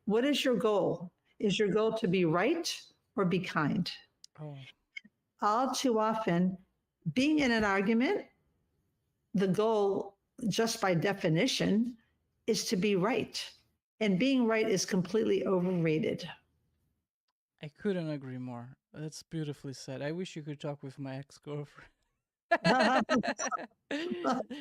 What is your goal? Is your goal to be right or be kind? Oh, All too often, being in an argument, the goal, just by definition, is to be right. And being right is completely overrated. I couldn't agree more. That's beautifully said. I wish you could talk with my ex-girlfriend.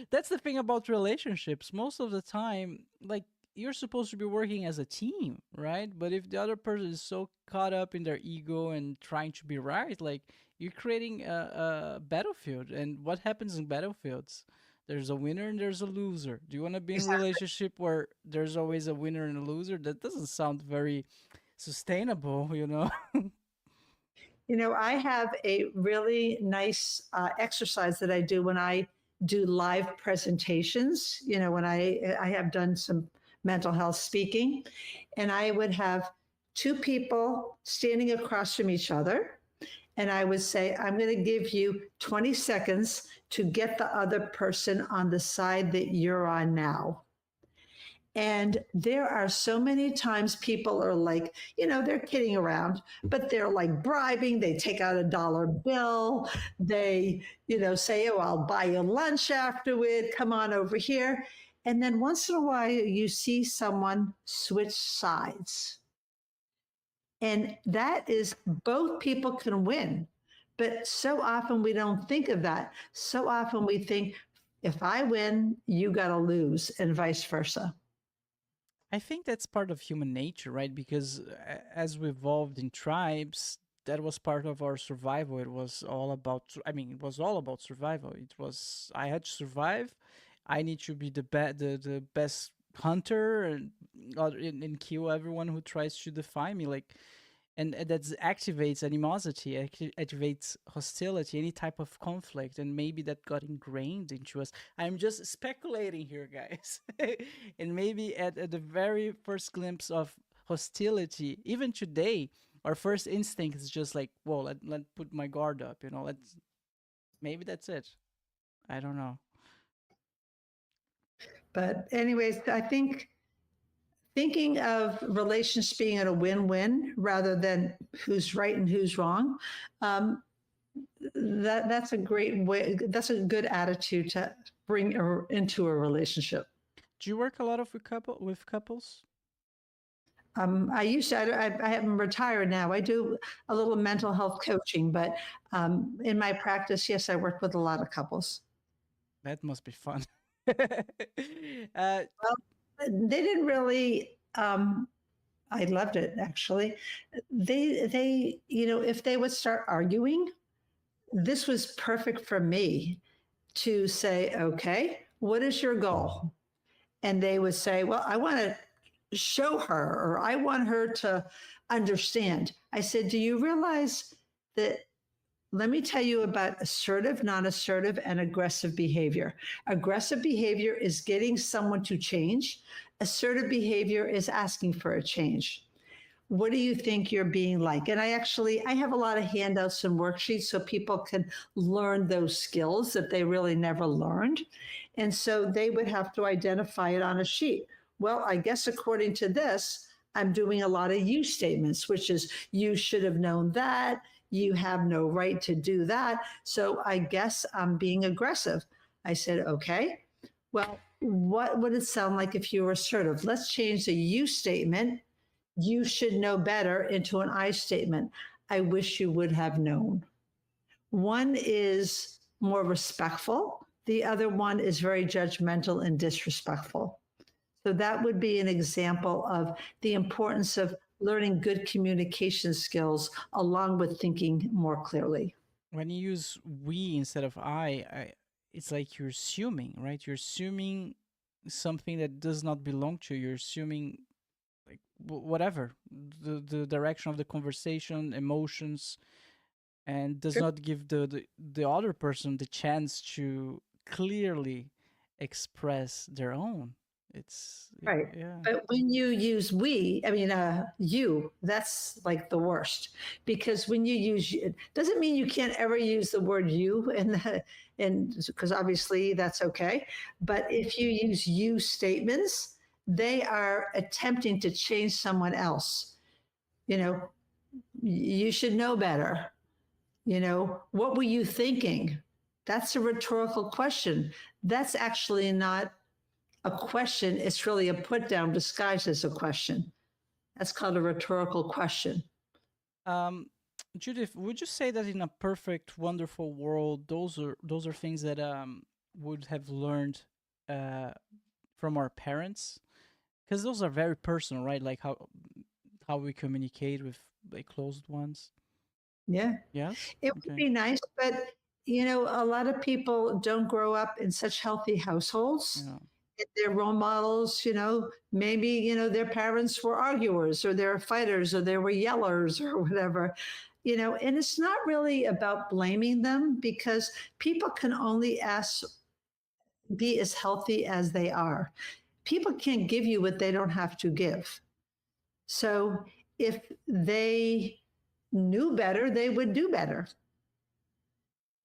That's the thing about relationships. Most of the time, like, you're supposed to be working as a team, right? But if the other person is so caught up in their ego and trying to be right, like, you're creating a battlefield. And what happens in battlefields? There's a winner and there's a loser. Do you want to be in a Exactly. relationship where there's always a winner and a loser? That doesn't sound very sustainable, you know? I have a really nice exercise that I do when I do live presentations. When I have done some mental health speaking, and I would have two people standing across from each other, and I would say, I'm going to give you 20 seconds to get the other person on the side that you're on now. And there are so many times people are like, they're kidding around, but they're like bribing. They take out a dollar bill. They, say, oh, I'll buy you lunch afterward. Come on over here. And then once in a while, you see someone switch sides. And that is both people can win. But so often we don't think of that. So often we think, if I win, you got to lose, and vice versa. I think that's part of human nature, right? Because as we evolved in tribes, that was part of our survival. It was all about, I mean, it was all about survival. It was, I had to survive. I need to be the best hunter and kill everyone who tries to defy me. Like, and that activates animosity, activates hostility, any type of conflict, and maybe that got ingrained into us. I'm just speculating here, guys. And maybe at the very first glimpse of hostility, even today, our first instinct is just like, whoa, let put my guard up, let's, maybe that's it. I don't know. But, anyways, I think thinking of relations being at a win-win rather than who's right and who's wrong, um, that's a great way. That's a good attitude to bring into a relationship. Do you work a lot of with couples? I used to. I haven't retired now. I do a little mental health coaching, but in my practice, yes, I work with a lot of couples. That must be fun. Well, they didn't really. I loved it actually. If they would start arguing, this was perfect for me to say, okay, what is your goal? And they would say, well, I want to show her, or I want her to understand. I said, do you realize that? Let me tell you about assertive, non assertive, and aggressive behavior. Aggressive behavior is getting someone to change. Assertive behavior is asking for a change. What do you think you're being like? And I have a lot of handouts and worksheets so people can learn those skills that they really never learned. And so they would have to identify it on a sheet. Well, I guess according to this, I'm doing a lot of you statements, which is you should have known that. You have no right to do that. So I guess I'm being aggressive. I said, okay, well, what would it sound like if you were assertive? Let's change the you statement, you should know better, into an I statement. I wish you would have known. One is more respectful. The other one is very judgmental and disrespectful. So that would be an example of the importance of learning good communication skills along with thinking more clearly. When you use we instead of it's like you're assuming, right? You're assuming something that does not belong to you. You're assuming like whatever the direction of the conversation, emotions, and does Sure. not give the other person the chance to clearly express their own. It's Right. yeah. But when you use we, I mean, you, that's like the worst because when you use, it doesn't mean you can't ever use the word you and because obviously that's okay. But if you use you statements, they are attempting to change someone else. You know, you should know better. What were you thinking? That's a rhetorical question. That's actually not a question. It's really a put down disguised as a question. That's called a rhetorical question. Judith, would you say that in a perfect, wonderful world, those are things that would have learned from our parents? Because those are very personal, right? Like how we communicate with like closed ones. Yeah. Yes. It would be nice, but a lot of people don't grow up in such healthy households. Yeah. Their role models, maybe, their parents were arguers or they're fighters or they were yellers or whatever, and it's not really about blaming them because people can only be as healthy as they are. People can't give you what they don't have to give. So if they knew better, they would do better.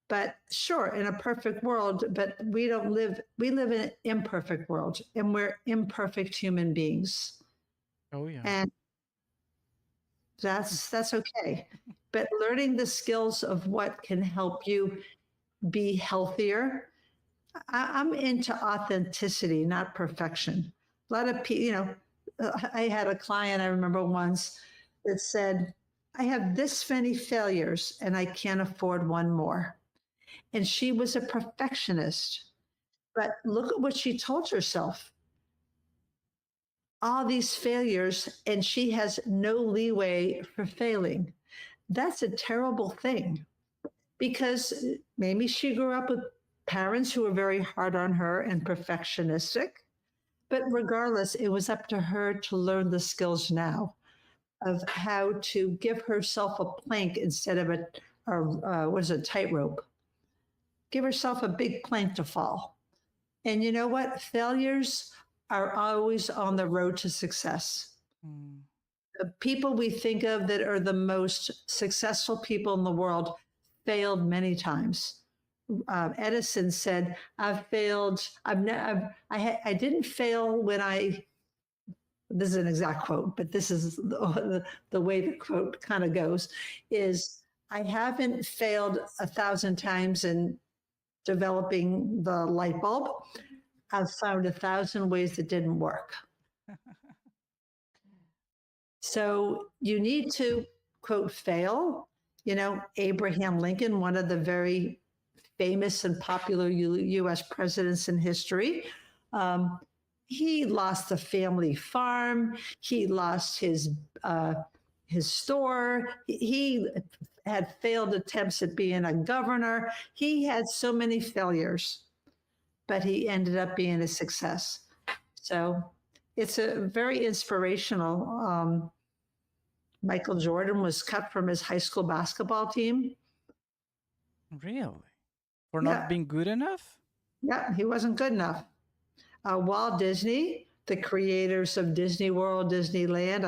But sure, in a perfect world, but we live in an imperfect world and we're imperfect human beings. Oh yeah. And that's okay. But learning the skills of what can help you be healthier. I'm into authenticity, not perfection. A lot of people, I had a client I remember once that said, I have this many failures and I can't afford one more. And she was a perfectionist. But look at what she told herself. All these failures, and she has no leeway for failing. That's a terrible thing because maybe she grew up with parents who were very hard on her and perfectionistic. But regardless, it was up to her to learn the skills now of how to give herself a plank instead of a tightrope. Give herself a big plank to fall. And you know what? Failures are always on the road to success. Mm. The people we think of that are the most successful people in the world failed many times. Edison said, "I've failed. I didn't fail when I." This is an exact quote, but this is the way the quote kind of goes: "Is I haven't failed 1,000 times in developing the light bulb. I've found 1,000 ways that didn't work." So you need to, quote, fail. Abraham Lincoln, one of the very famous and popular US presidents in history, he lost the family farm. He lost his store. He had failed attempts at being a governor. He had so many failures, but he ended up being a success. So it's a very inspirational. Michael Jordan was cut from his high school basketball team. Really? For Yeah. not being good enough? Yeah, he wasn't good enough. Walt Disney, the creators of Disney World, Disneyland.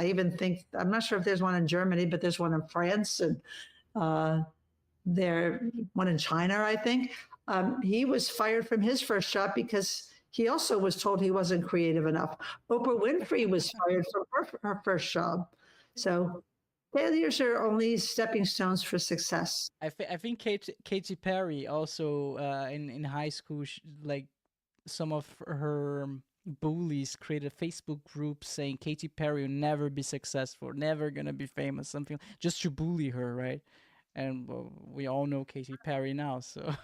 I'm not sure if there's one in Germany, but there's one in France and there one in China, I think. He was fired from his first job because he also was told he wasn't creative enough. Oprah Winfrey was fired from her first job. So failures are only stepping stones for success. I think Katy Perry also in high school, like some of her bullies created a Facebook group saying Katy Perry will never be successful, never gonna be famous, something just to bully her, right? And well, we all know Katy Perry now, so.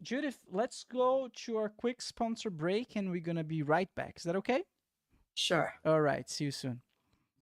Judith, let's go to our quick sponsor break and we're gonna be right back. Is that okay? Sure. All right, see you soon.